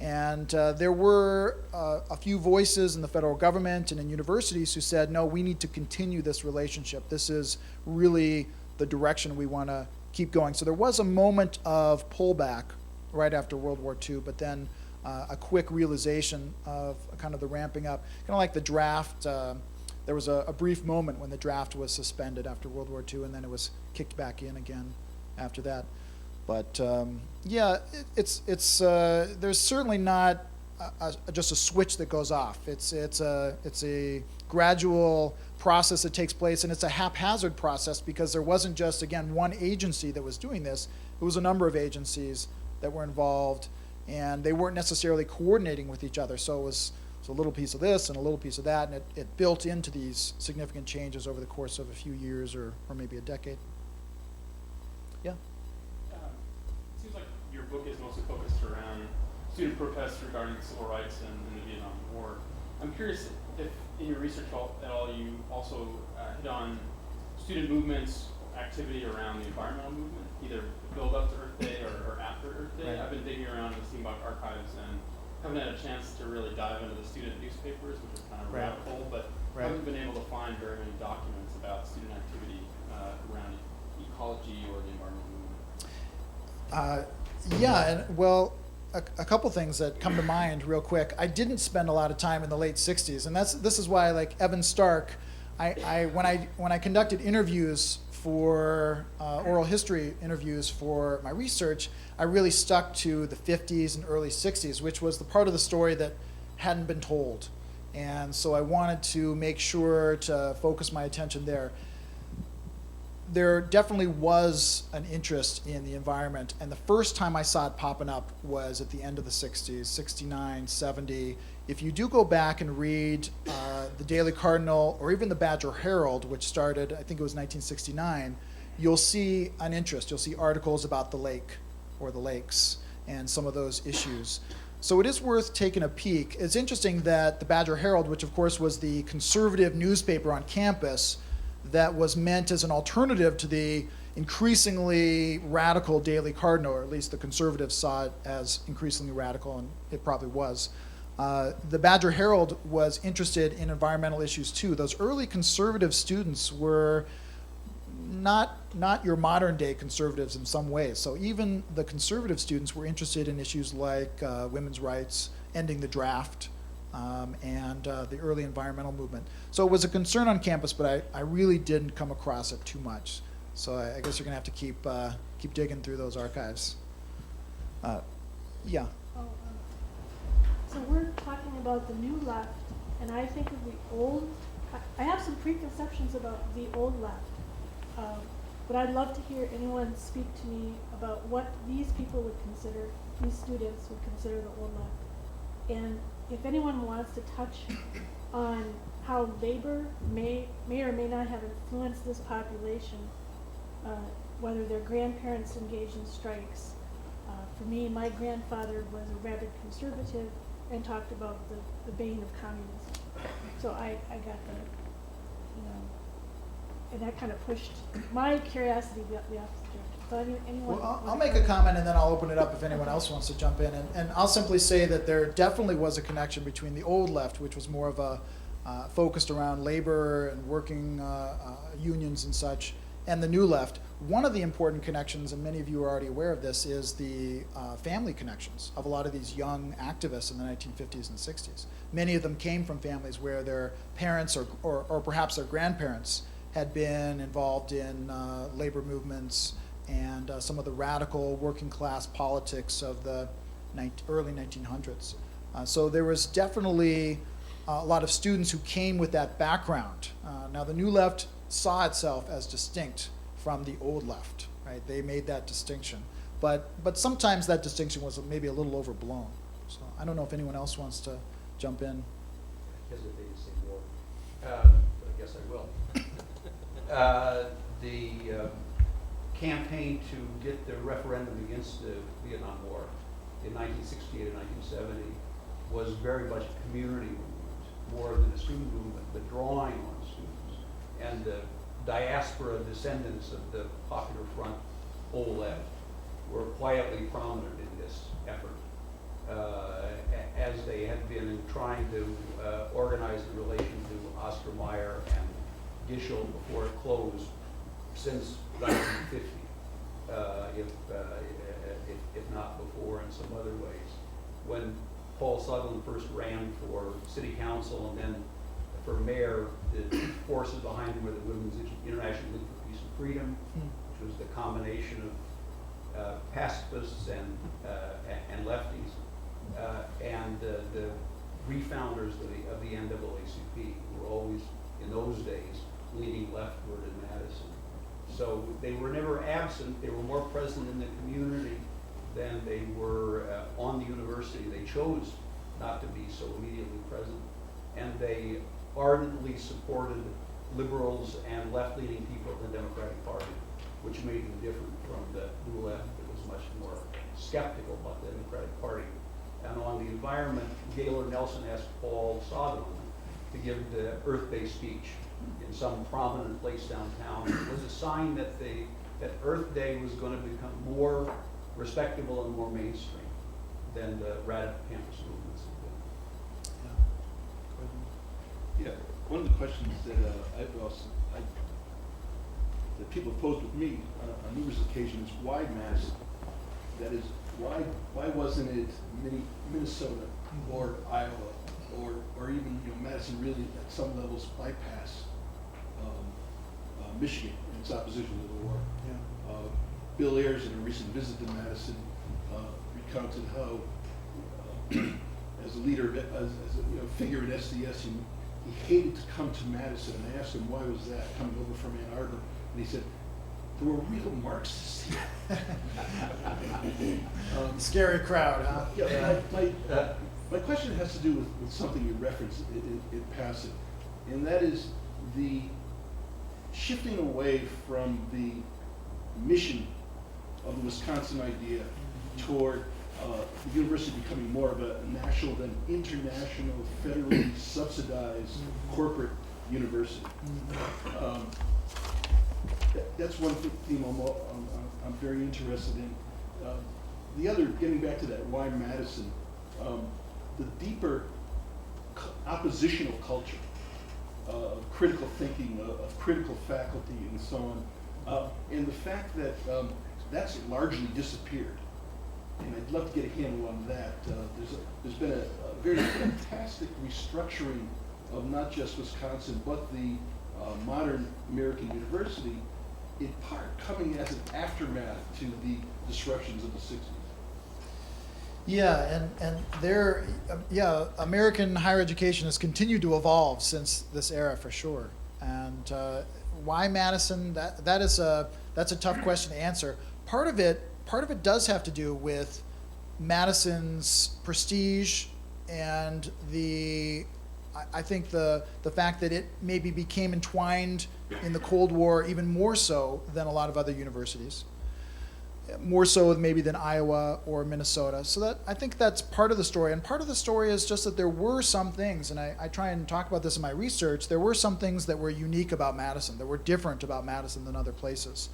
And there were a few voices in the federal government and in universities who said, no, we need to continue this relationship. This is really the direction we want to keep going. So there was a moment of pullback right after World War II, but then a quick realization of kind of the ramping up. Kind of like the draft, there was a brief moment when the draft was suspended after World War II, and then it was kicked back in again after that. But yeah, there's certainly not just a switch that goes off. It's a gradual process that takes place, and it's a haphazard process because there wasn't just, again, one agency that was doing this. It was a number of agencies that were involved, and they weren't necessarily coordinating with each other. So it was a little piece of this and a little piece of that, and it built into these significant changes over the course of a few years or maybe a decade. Yeah? It seems like your book is mostly focused around student protests regarding civil rights and the Vietnam War. I'm curious if in your research at all you also hit on student movements, activity around the environmental movement, either build up to Earth Day or after Earth Day. Right. I've been digging around in the Steamboat archives and haven't had a chance to really dive into the student newspapers, which is kind of a Right. rabbit hole, but Right. haven't been able to find very many documents about student activity around ecology or the environmental movement. Yeah, and well, a couple things that come to mind real quick. I didn't spend a lot of time in the late '60s, and this is why, like Evan Stark, when I conducted interviews for oral history interviews for my research, I really stuck to the '50s and early '60s, which was the part of the story that hadn't been told, and so I wanted to make sure to focus my attention there. There definitely was an interest in the environment, and the first time I saw it popping up was at the end of the 60s, 69, 70. If you do go back and read the Daily Cardinal or even the Badger Herald, which started, I think it was 1969, you'll see an interest. You'll see articles about the lake or the lakes and some of those issues. So it is worth taking a peek. It's interesting that the Badger Herald, which of course was the conservative newspaper on campus, that was meant as an alternative to the increasingly radical Daily Cardinal, or at least the conservatives saw it as increasingly radical, and it probably was. The Badger Herald was interested in environmental issues too. Those early conservative students were not your modern day conservatives in some ways. So even the conservative students were interested in issues like women's rights, ending the draft, and the early environmental movement. So it was a concern on campus, but I really didn't come across it too much. So I guess you're gonna have to keep digging through those archives. Yeah. So we're talking about the new left, and I think of the old. I have some preconceptions about the old left, but I'd love to hear anyone speak to me about what these people would consider, these students would consider the old left. And if anyone wants to touch on how labor may or may not have influenced this population, whether their grandparents engaged in strikes. For me, my grandfather was a rabid conservative and talked about the bane of communism. So I got the, and that kind of pushed my curiosity the opposite direction. So anyone? Well, I'll make a comment and then I'll open it up if anyone else wants to jump in. And I'll simply say that there definitely was a connection between the old left, which was more of a focused around labor and working unions and such, and the new left. One of the important connections, and many of you are already aware of this, is the family connections of a lot of these young activists in the 1950s and 60s. Many of them came from families where their parents or perhaps their grandparents had been involved in labor movements and some of the radical working class politics of the early 1900s. So there was definitely a lot of students who came with that background. Now the new left saw itself as distinct from the old left, right? They made that distinction. But sometimes that distinction was maybe a little overblown. So I don't know if anyone else wants to jump in. I hesitate to say more, but I guess I will. The campaign to get the referendum against the Vietnam War in 1968 and 1970 was very much a community movement, more than a student movement, but drawing on students. And the diaspora descendants of the Popular Front, old left, were quietly prominent in this effort, as they had been in trying to organize the relation to Oscar Mayer and Gischel before it closed since 1950, if not before in some other ways. When Paul Sutherland first ran for city council and then for mayor, the forces behind him were the Women's International League for Peace and Freedom, which was the combination of pacifists and lefties. and the refounders of the NAACP were always, in those days, leaning leftward in Madison. So they were never absent. They were more present in the community than they were on the university. They chose not to be so immediately present. And they ardently supported liberals and left-leaning people in the Democratic Party, which made them different from the new left that was much more skeptical about the Democratic Party. And on the environment, Gaylord Nelson asked Paul Southerland to give the Earth Day speech in some prominent place downtown. It was a sign that that Earth Day was going to become more respectable and more mainstream than the radical campus movements have been. Yeah. Yeah, one of the questions that that people have posed with me on numerous occasions is why Madison? That is, why wasn't it Minnesota or Iowa or even Madison really at some levels bypass Michigan in its opposition to the war? Yeah. Bill Ayers in a recent visit to Madison recounted how as a leader, as a figure at SDS, he hated to come to Madison, and I asked him why was that, coming over from Ann Arbor, and he said, there were real Marxists here. Scary crowd, huh? Yeah, my question has to do with something you referenced in passing, and that is the shifting away from the mission of the Wisconsin idea toward the university becoming more of a national than international, federally subsidized corporate university. That's one theme I'm very interested in. The other, getting back to that, why Madison, the deeper oppositional culture of critical thinking, of critical faculty, and so on, and the fact that that's largely disappeared. And I'd love to get a handle on that. There's been a very fantastic restructuring of not just Wisconsin, but the modern American university, in part coming as an aftermath to the disruptions of the 60s. Yeah, and there, American higher education has continued to evolve since this era for sure. And why Madison? That's a tough question to answer. Part of it does have to do with Madison's prestige and I think the fact that it maybe became entwined in the Cold War even more so than a lot of other universities, more so maybe than Iowa or Minnesota. So I think that's part of the story. And part of the story is just that there were some things, and I try and talk about this in my research, there were some things that were unique about Madison, that were different about Madison than other places.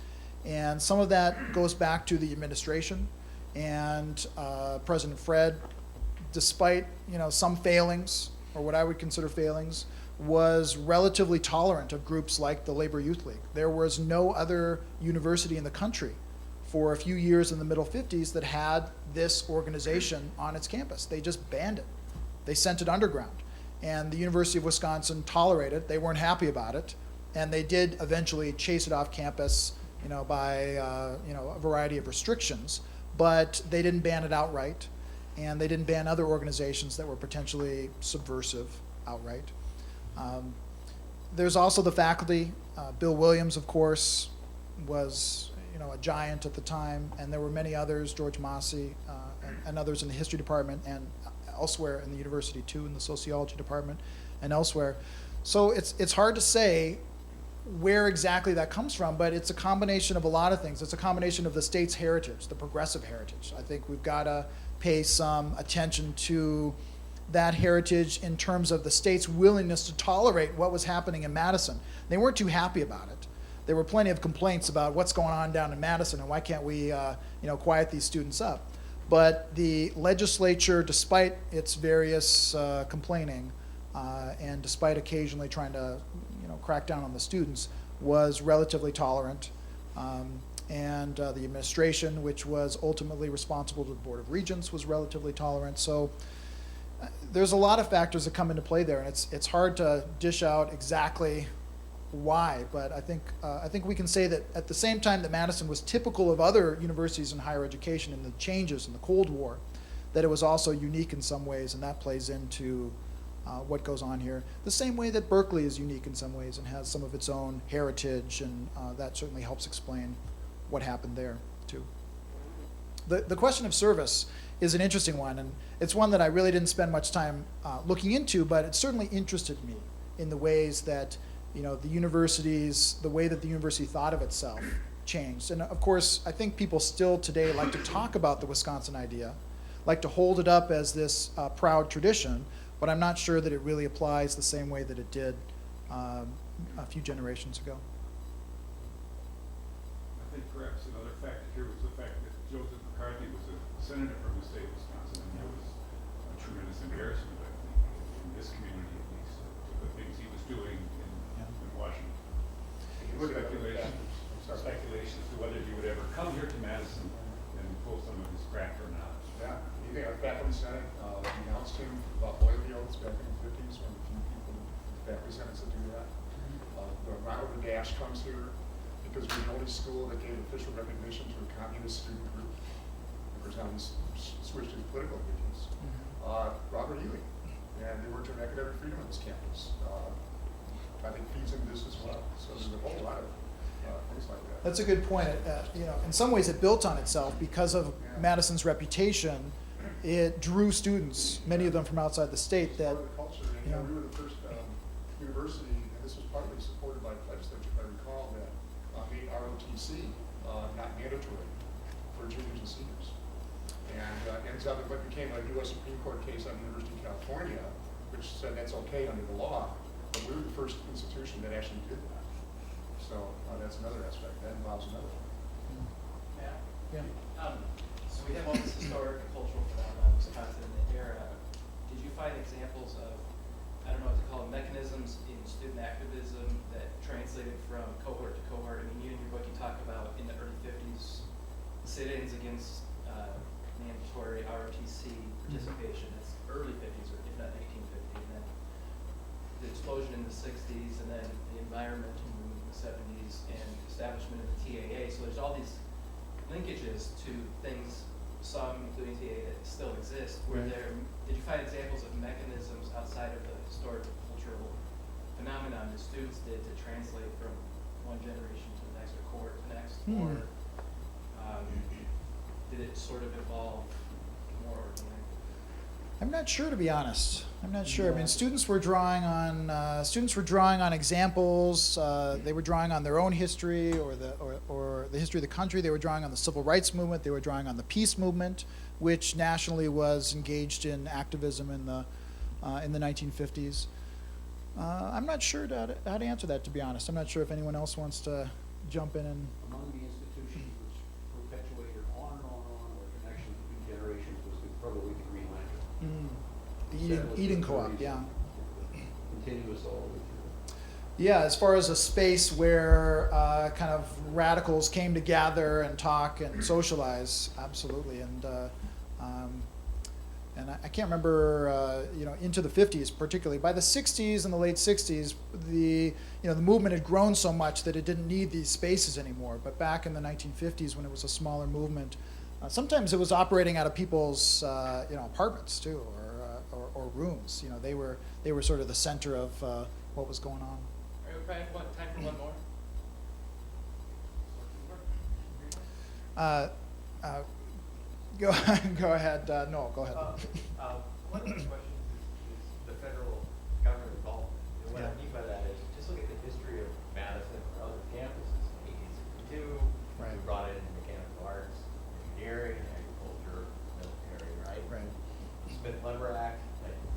And some of that goes back to the administration and President Fred, despite some failings, or what I would consider failings, was relatively tolerant of groups like the Labor Youth League. There was no other university in the country for a few years in the middle 50s that had this organization on its campus. They just banned it. They sent it underground. And the University of Wisconsin tolerated it. They weren't happy about it. And they did eventually chase it off campus by a variety of restrictions. But they didn't ban it outright. And they didn't ban other organizations that were potentially subversive outright. There's also the faculty. Bill Williams, of course, was a giant at the time, and there were many others, George Massey and others in the history department and elsewhere in the university too, in the sociology department and elsewhere. So it's hard to say where exactly that comes from, but it's a combination of a lot of things. It's a combination of the state's heritage, the progressive heritage. I think we've got to pay some attention to that heritage in terms of the state's willingness to tolerate what was happening in Madison. They weren't too happy about it. There were plenty of complaints about what's going on down in Madison and why can't we quiet these students up. But the legislature, despite its various complaining and despite occasionally trying to crack down on the students, was relatively tolerant. And the administration, which was ultimately responsible to the Board of Regents, was relatively tolerant. So there's a lot of factors that come into play there, and it's hard to dish out exactly why, but I think we can say that at the same time that Madison was typical of other universities in higher education in the changes in the Cold War, that it was also unique in some ways, and that plays into what goes on here. The same way that Berkeley is unique in some ways and has some of its own heritage, and that certainly helps explain what happened there, too. The question of service is an interesting one, and it's one that I really didn't spend much time looking into, but it certainly interested me in the ways that, you know, the way that the university thought of itself changed. And of course, I think people still today like to talk about the Wisconsin idea, like to hold it up as this proud tradition, but I'm not sure that it really applies the same way that it did a few generations ago. I think perhaps another factor here was the fact that Joseph McCarthy was a senator from the state of Wisconsin, and that was a tremendous embarrassment, I think, in this community at least, to the things he was doing in Washington. Speculation as to whether he would ever come here to Madison and pull some of his crap or not. Yeah, you think back in the Senate, we announced him about oil fields back in the 50s when a few people back in the Senate said do that. Ronald Dash comes here because we're the only school that gave official recognition to a communist student group. Of course, now he's switched his political allegiance. Robert Ely, and they worked on academic freedom on this campus. I think feeds into this as well. So there's a whole lot of things like that. That's a good point. You know, in some ways, it built on itself because of Madison's reputation. It drew students, many of them from outside the state. That Part of the culture, and you know, we were the first university, and this was partly supported by the legislature, if I recall, that made ROTC not mandatory for juniors and seniors. And ends up in what became a U.S. Supreme Court case on the University of California, which said that's okay under the law, but we were the first institution that actually did that. So that's another aspect. That involves another one. Yeah. yeah. So we have all this historic and cultural phenomenon in Wisconsin in the era. Did you find examples of, I don't know what to call it, mechanisms in student activism that translated from cohort to cohort? I mean, you in your book, you talk about in the early 50s, sit-ins against mandatory ROTC participation. It's early 50s, or if not 1950, and then the explosion in the 60s, and then the environmental movement in the 70s, and establishment of the TAA. So there's all these linkages to things, some including TAA, that still exist. Were there, did you find examples of mechanisms outside of the historic cultural phenomenon that students did to translate from one generation to the next, or cohort to the next, or did it sort of evolve more organically? I'm not sure, to be honest. I'm not sure. I mean, students were drawing on examples. They were drawing on their own history or the history of the country. They were drawing on the civil rights movement. They were drawing on the peace movement, which nationally was engaged in activism in the 1950s. I'm not sure how to answer that, to be honest. I'm not sure if anyone else wants to jump in and. Among the institutions which perpetuated on and on where connections between generations was probably the Green Lantern. The Eden Co-op, yeah. Continuous all the way through. Yeah, as far as a space where kind of radicals came to gather and talk and socialize, absolutely. And I can't remember, into the 50s particularly. By the 60s and the late 60s, the movement had grown so much that it didn't need these spaces anymore. But back in the 1950s, when it was a smaller movement, sometimes it was operating out of people's, apartments too, or rooms. They were sort of the center of what was going on. All right, we probably have time for one more. Go ahead. No, go ahead. One of the questions is the federal government involvement. And what I mean by that is just look at the history of Madison or other campuses. 1862, Right. we brought in mechanical arts, engineering, agriculture, military, right? Right. Smith-Lemmer Act,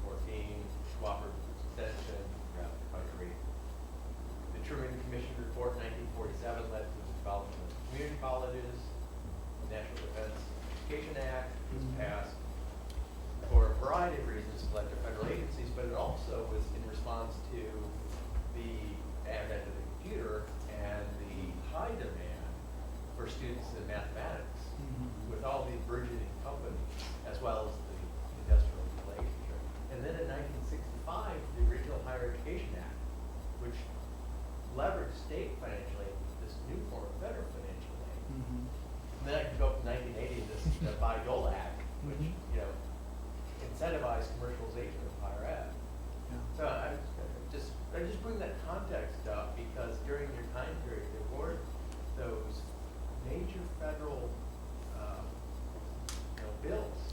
1914, cooperative extension throughout the country. The Truman Commission report, 1947, led to the development of community colleges. The National Defense Education Act was passed for a variety of reasons, led to federal agencies, but it also was in response to the advent of the computer and the high demand for students in mathematics, with all these burgeoning companies, as well as the industrial relationship. And then in 1965, the original Higher Education Act, which leveraged state financial aid with this new form of federal financial aid. And then I can go up to 1980, this the Bayh-Dole Act, which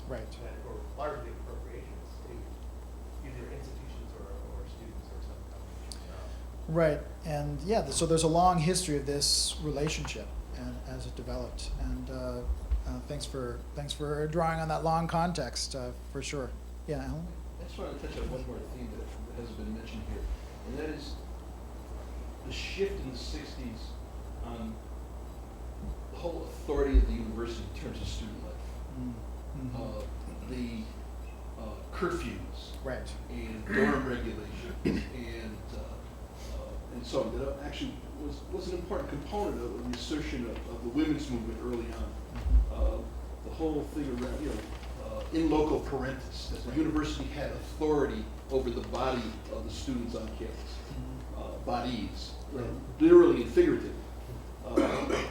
Right. that were largely appropriations to either institutions or students or some combination thereof. Right, and yeah, so there's a long history of this relationship and as it developed, and thanks for drawing on that long context for sure. Yeah, Alan? I just want to touch on one more theme that hasn't been mentioned here, and that is the shift in the 60s on the whole authority of the university in terms of student life. Mm-hmm. The curfews Right. and dorm regulations and so on, that actually was an important component of the assertion of the women's movement early on. The whole thing around, in loco parentis, that the university had authority over the body of the students on campus, bodies, literally and figuratively.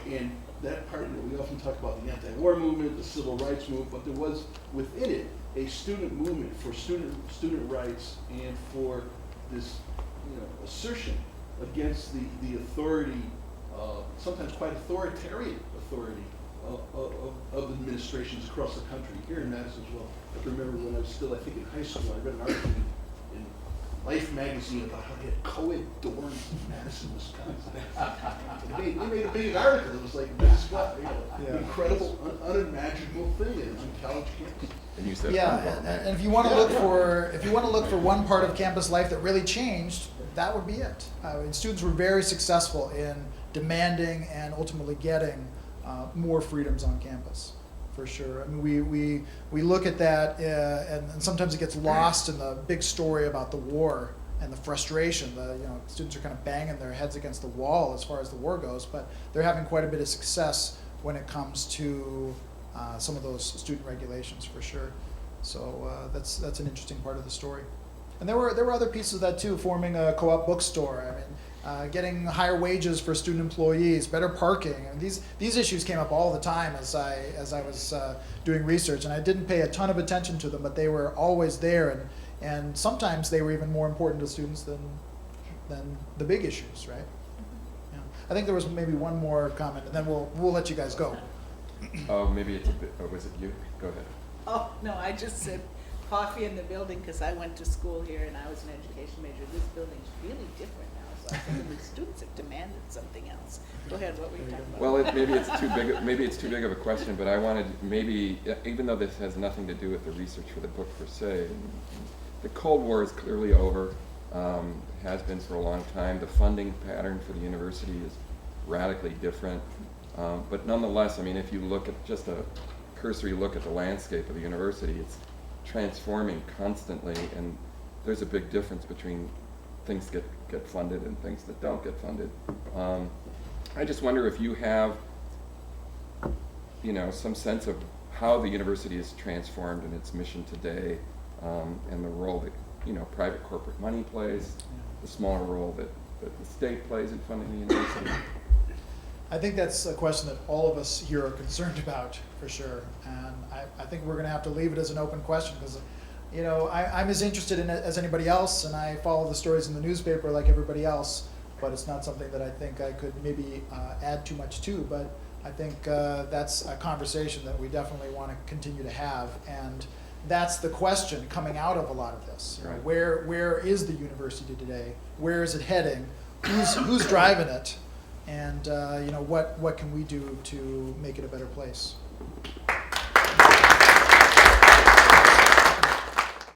And that part, we often talk about the anti-war movement, the civil rights movement, but there was within it a student movement for student rights and for this, assertion against the authority, sometimes quite authoritarian authority of administrations across the country, here in Madison as well. I can remember when I was still, I think, in high school, I read an article in Life magazine about how they had co-ed dorms in Madison, Wisconsin. They made a big article. It was like, this is what, an incredible, unimaginable thing on college campus. And you said Yeah, and if you want to look for one part of campus life that really changed, that would be it. And students were very successful in demanding and ultimately getting more freedoms on campus, for sure. I mean, we look at that, and sometimes it gets lost in the big story about the war and the frustration. Students are kind of banging their heads against the wall as far as the war goes, but they're having quite a bit of success when it comes to some of those student regulations, for sure. So that's an interesting part of the story. And there were other pieces of that too, forming a co-op bookstore. I mean, getting higher wages for student employees, better parking. And these issues came up all the time as I was doing research, and I didn't pay a ton of attention to them, but they were always there, and sometimes they were even more important to students than the big issues, right? Yeah. I think there was maybe one more comment, and then we'll let you guys go. Oh, maybe it's a bit, or was it you? Go ahead. Oh, no, I just said coffee in the building because I went to school here and I was an education major. This building's really different now, so I think the students have demanded something else. Go ahead, what were you talking about? Well, maybe it's too big of a question, but I wanted even though this has nothing to do with the research for the book per se, the Cold War is clearly over, has been for a long time. The funding pattern for the university is radically different, but nonetheless, I mean, if you look at just a cursory look at the landscape of the university, it's transforming constantly, and there's a big difference between things get funded and things that don't get funded. I just wonder if you have, some sense of how the university is transformed in its mission today, and the role that, private corporate money plays, the smaller role that the state plays in funding the university. I think that's a question that all of us here are concerned about, for sure. And I think we're going to have to leave it as an open question because, I'm as interested in it as anybody else, and I follow the stories in the newspaper like everybody else, but it's not something that I think I could maybe add too much to. But I think that's a conversation that we definitely want to continue to have. And that's the question coming out of a lot of this. Right. Where is the university today? Where is it heading? Who's driving it? And what can we do to make it a better place?